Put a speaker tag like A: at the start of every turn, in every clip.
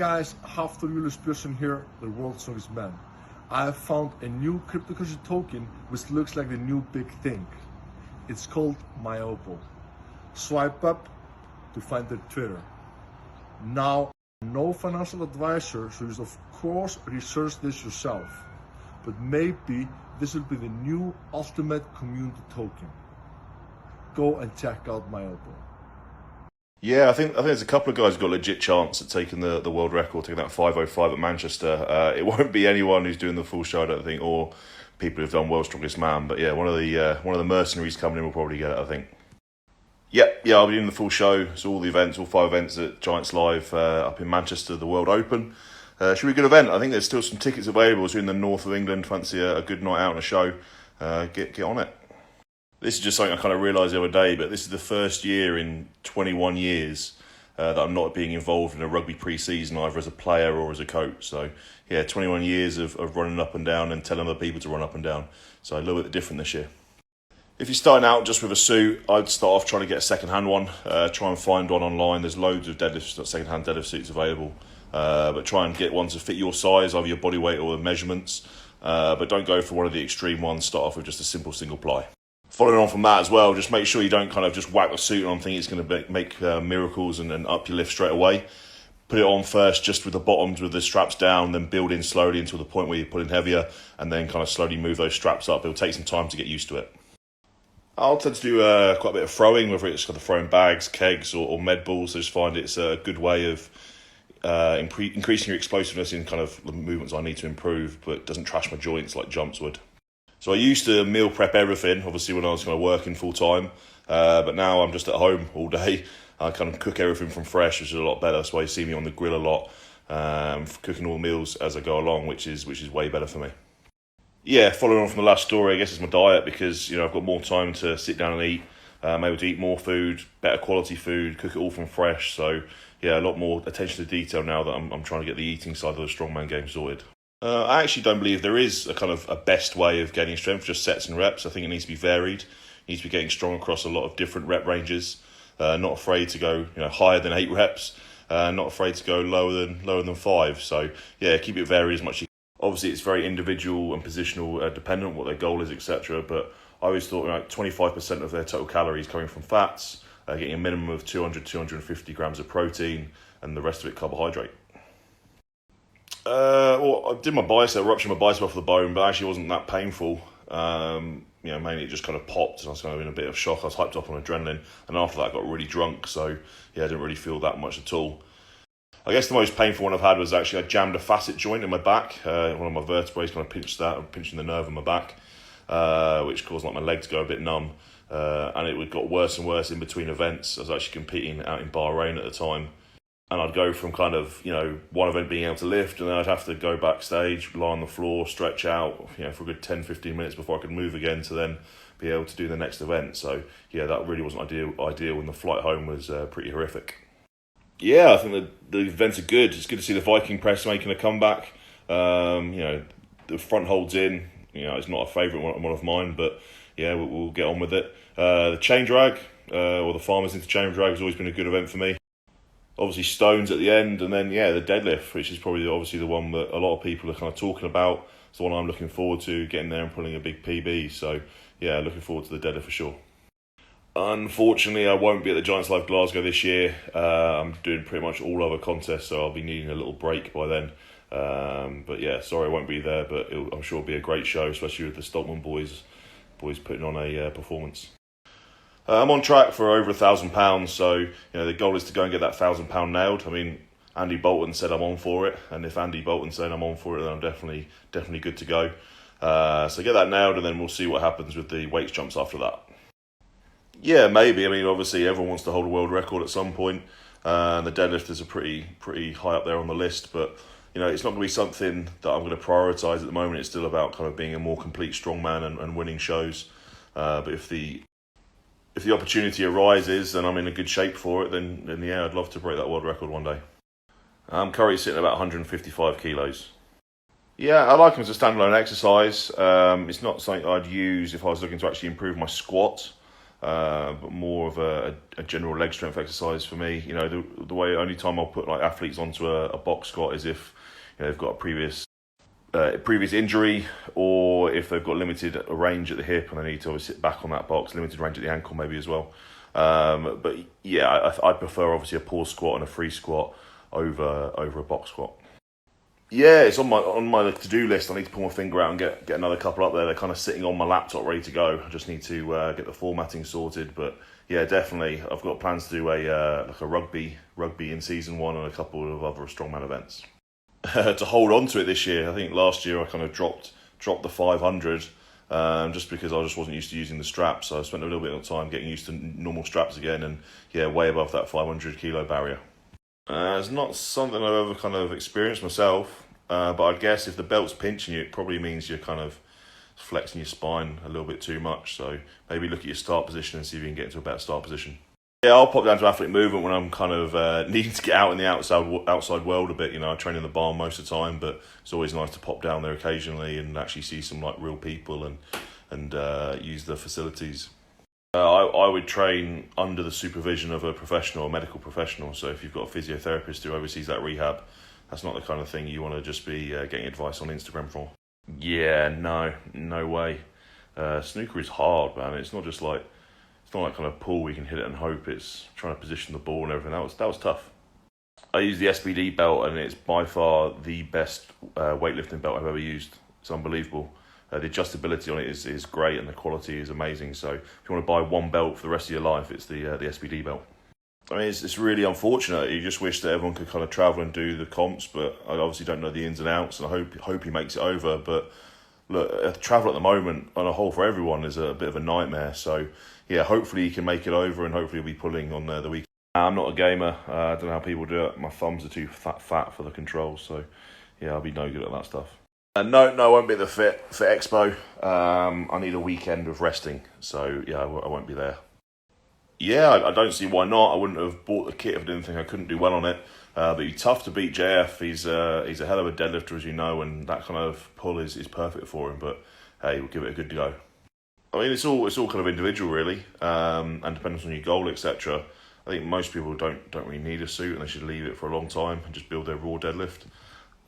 A: guys, Hafthor Bjornsson here, the world's strongest man. I have found a new cryptocurrency token which looks like the new big thing. It's called MyOpal. Swipe up to find their Twitter. Now, I'm no financial advisor, so you should of course research this yourself. But maybe this will be the new ultimate community token. Go and check out MyOpal.
B: Yeah, I think there's a couple of guys who've got a legit chance at taking the world record, taking that 5:05 at Manchester. It won't be anyone who's doing the full show, I don't think, or people who've done World's Strongest Man. But yeah, one of the mercenaries coming in will probably get it, I think. Yeah, I'll be doing the full show. So all the events, all 5 events at Giants Live up in Manchester, the World Open. Should be a good event. I think there's still some tickets available. So in the north of England, fancy a good night out and a show, get on it. This is just something I kind of realised the other day, but this is the first year in 21 years that I'm not being involved in a rugby pre-season, either as a player or as a coach. So yeah, 21 years of running up and down and telling other people to run up and down. So a little bit different this year. If you're starting out just with a suit, I'd start off trying to get a second-hand one. Try and find one online. There's loads of second-hand deadlift suits available. But try and get one to fit your size, either your body weight or the measurements. But don't go for one of the extreme ones. Start off with just a simple single ply. Following on from that as well, just make sure you don't kind of just whack the suit on thinking it's going to make miracles and up your lift straight away. Put it on first just with the bottoms with the straps down, then build in slowly until the point where you're pulling heavier, and then kind of slowly move those straps up. It'll take some time to get used to it. I'll tend to do quite a bit of throwing, whether it's kind of throwing bags, kegs or med balls. I just find it's a good way of increasing your explosiveness in kind of the movements I need to improve, but doesn't trash my joints like jumps would. So I used to meal prep everything, obviously when I was kind of working full time, but now I'm just at home all day. I kind of cook everything from fresh, which is a lot better. That's why you see me on the grill a lot, cooking all the meals as I go along, which is way better for me. Yeah, following on from the last story, I guess it's my diet because I've got more time to sit down and eat. I'm able to eat more food, better quality food, cook it all from fresh. So yeah, a lot more attention to detail now that I'm trying to get the eating side of the strongman game sorted. I actually don't believe there is a kind of a best way of gaining strength, just sets and reps. I think it needs to be varied. You need to be getting strong across a lot of different rep ranges. Not afraid to go higher than 8 reps. Not afraid to go lower than 5. So yeah, keep it varied as much as you can. Obviously, it's very individual and positional dependent what their goal is, etc. But I always thought 25% of their total calories coming from fats, getting a minimum of 200-250 grams of protein, and the rest of it carbohydrate. Well, I did my bicep, ruptured my bicep off the bone, but actually it wasn't that painful. Mainly it just kind of popped, and I was kind of in a bit of shock. I was hyped up on adrenaline, and after that I got really drunk, so yeah, I didn't really feel that much at all. I guess the most painful one I've had was actually I jammed a facet joint in my back. One of my vertebrae kind of pinching the nerve in my back, which caused my leg to go a bit numb. And it got worse and worse in between events. I was actually competing out in Bahrain at the time. And I'd go from kind of, one event being able to lift, and then I'd have to go backstage, lie on the floor, stretch out, for a good 10-15 minutes before I could move again to then be able to do the next event. So, yeah, that really wasn't ideal, and the flight home was pretty horrific. Yeah, I think the events are good. It's good to see the Viking press making a comeback. The front holds in. It's not a favourite one of mine, but yeah, we'll get on with it. The chain drag, or the farmers into chain drag, has always been a good event for me. Obviously stones at the end, and then the deadlift, which is probably obviously the one that a lot of people are kind of talking about. It's the one I'm looking forward to, getting there and pulling a big PB. So yeah, looking forward to the deadlift for sure. Unfortunately, I won't be at the Giants Live Glasgow this year. I'm doing pretty much all other contests, so I'll be needing a little break by then. But yeah, sorry I won't be there, but I'm sure it'll be a great show, especially with the Strongman boys putting on a performance. I'm on track for over £1,000, so the goal is to go and get that £1,000 nailed. I mean, Andy Bolton said I'm on for it, and if Andy Bolton said I'm on for it, then I'm definitely good to go. So get that nailed, and then we'll see what happens with the weights jumps after that. Yeah, maybe. I mean, obviously everyone wants to hold a world record at some point. The deadlifters are pretty high up there on the list, but it's not going to be something that I'm going to prioritise at the moment. It's still about kind of being a more complete strongman and winning shows. But if the opportunity arises and I'm in a good shape for it, then yeah, I'd love to break that world record one day. I'm currently sitting at about 155 kilos. Yeah, I like them as a standalone exercise. It's not something I'd use if I was looking to actually improve my squat. but more of a general leg strength exercise for me. You know, the only time I'll put like athletes onto a box squat is if they've got a previous injury, or if they've got limited range at the hip and they need to obviously sit back on that box, limited range at the ankle maybe as well. But yeah, I prefer obviously a pause squat and a free squat over a box squat. Yeah, it's on my to-do list. I need to pull my finger out and get another couple up there. They're kind of sitting on my laptop ready to go. I just need to get the formatting sorted. But yeah, definitely, I've got plans to do a rugby in season 1 and a couple of other strongman events. To hold on to it this year, I think last year I kind of dropped the 500 just because I just wasn't used to using the straps. So I spent a little bit of time getting used to normal straps again, and yeah, way above that 500 kilo barrier. It's not something I've ever kind of experienced myself, but I guess if the belt's pinching you, it probably means you're kind of flexing your spine a little bit too much. So maybe look at your start position and see if you can get into a better start position. Yeah, I'll pop down to Athlete Movement when I'm kind of needing to get out in the outside world a bit. You know, I train in the barn most of the time, but it's always nice to pop down there occasionally and actually see some like real people and use the facilities. I would train under the supervision of a professional, a medical professional. So if you've got a physiotherapist who oversees that rehab, that's not the kind of thing you want to just be getting advice on Instagram for. Yeah, no way. Snooker is hard, man. It's not like kind of pool where you can hit it and hope. It's trying to position the ball and everything. That was tough. I use the SPD belt, and it's by far the best weightlifting belt I've ever used. It's unbelievable. The adjustability on it is great, and the quality is amazing. So if you want to buy one belt for the rest of your life, it's the SPD belt. I mean, it's really unfortunate. You just wish that everyone could kind of travel and do the comps, but I obviously don't know the ins and outs, and I hope he makes it over. But look, travel at the moment on a whole for everyone is a bit of a nightmare. So yeah, hopefully he can make it over, and hopefully he'll be pulling on the weekend. I'm not a gamer. I don't know how people do it. My thumbs are too fat for the controls, so yeah, I'll be no good at that stuff. No, I won't be at the Fit Expo. I need a weekend of resting, so yeah, I won't be there. Yeah, I don't see why not. I wouldn't have bought the kit if I didn't think I couldn't do well on it. But it'd be tough to beat JF. He's a hell of a deadlifter, as you know, and that kind of pull is perfect for him. But hey, we'll give it a good go. I mean, it's all kind of individual, really, and depends on your goal, etc. I think most people don't really need a suit, and they should leave it for a long time and just build their raw deadlift.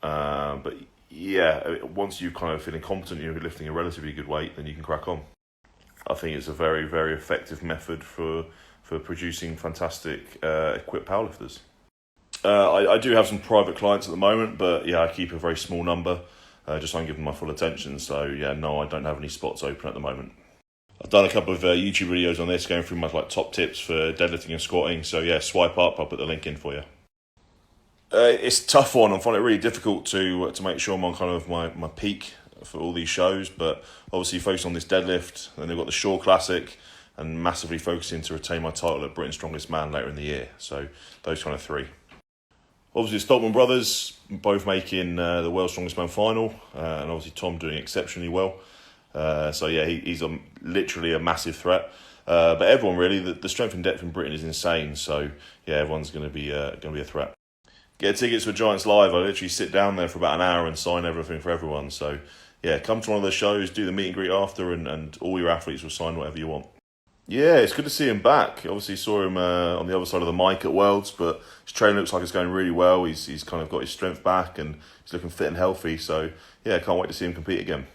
B: But yeah, once you're kind of feeling competent, you're lifting a relatively good weight, then you can crack on. I think it's a very, very effective method for producing fantastic equipped powerlifters. I do have some private clients at the moment, but yeah, I keep a very small number, just so I can give them my full attention. So yeah, no, I don't have any spots open at the moment. I've done a couple of YouTube videos on this, going through my top tips for deadlifting and squatting. So yeah, swipe up. I'll put the link in for you. It's a tough one. I find it really difficult to make sure I'm on kind of my peak for all these shows. But obviously focus on this deadlift. Then they've got the Shore Classic, and massively focusing to retain my title at Britain's Strongest Man later in the year. So those kind of three. Obviously, the Stockman brothers both making the World's Strongest Man final, and obviously Tom doing exceptionally well. So yeah, he's literally a massive threat. But everyone really, the strength and depth in Britain is insane. So yeah, everyone's going to be a threat. Get tickets for Giants Live. I literally sit down there for about an hour and sign everything for everyone. So yeah, come to one of those shows, do the meet and greet after, and all your athletes will sign whatever you want. Yeah, it's good to see him back. Obviously saw him on the other side of the mic at Worlds, but his training looks like it's going really well. He's kind of got his strength back, and he's looking fit and healthy. So yeah, can't wait to see him compete again.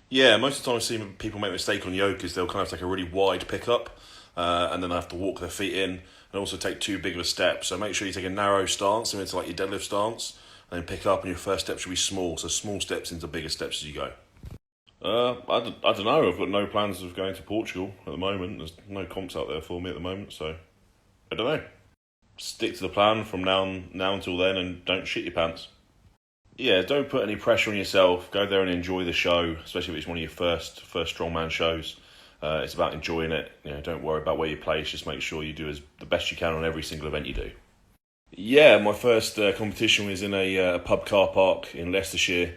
B: Yeah, most of the time I see people make a mistake on yoke is they'll kind of take a really wide pickup, and then they have to walk their feet in, and also take too big of a step. So make sure you take a narrow stance, similar to like your deadlift stance, and then pick up, and your first step should be small. So small steps into bigger steps as you go. I don't know. I've got no plans of going to Portugal at the moment. There's no comps out there for me at the moment, so I don't know. Stick to the plan from now until then, and don't shit your pants. Yeah, don't put any pressure on yourself. Go there and enjoy the show, especially if it's one of your first strongman shows. It's about enjoying it. You know, don't worry about where you place. Just make sure you do the best you can on every single event you do. Yeah, my first competition was in a pub car park in Leicestershire.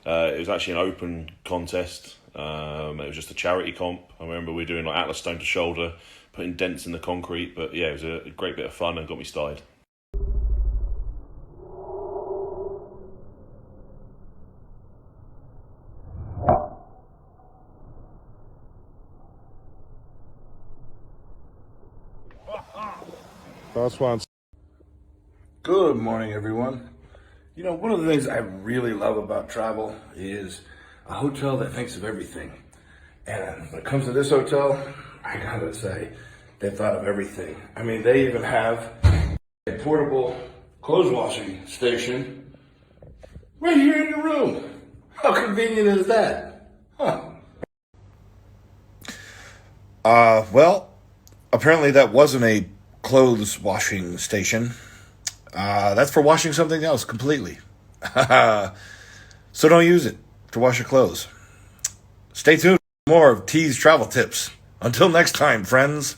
B: It was actually an open contest. It was just a charity comp. I remember we were doing like Atlas stone to shoulder, putting dents in the concrete. But yeah, it was a great bit of fun and got me started.
C: Thoughts, Juan?
D: Good morning, everyone. You know, one of the things I really love about travel is a hotel that thinks of everything. And when it comes to this hotel, I gotta say, they thought of everything. I mean, they even have a portable clothes washing station right here in your room. How convenient is that? Huh.
E: Well, apparently that wasn't a clothes washing station. That's for washing something else completely. So don't use it to wash your clothes. Stay tuned for more of T's travel tips. Until next time, friends.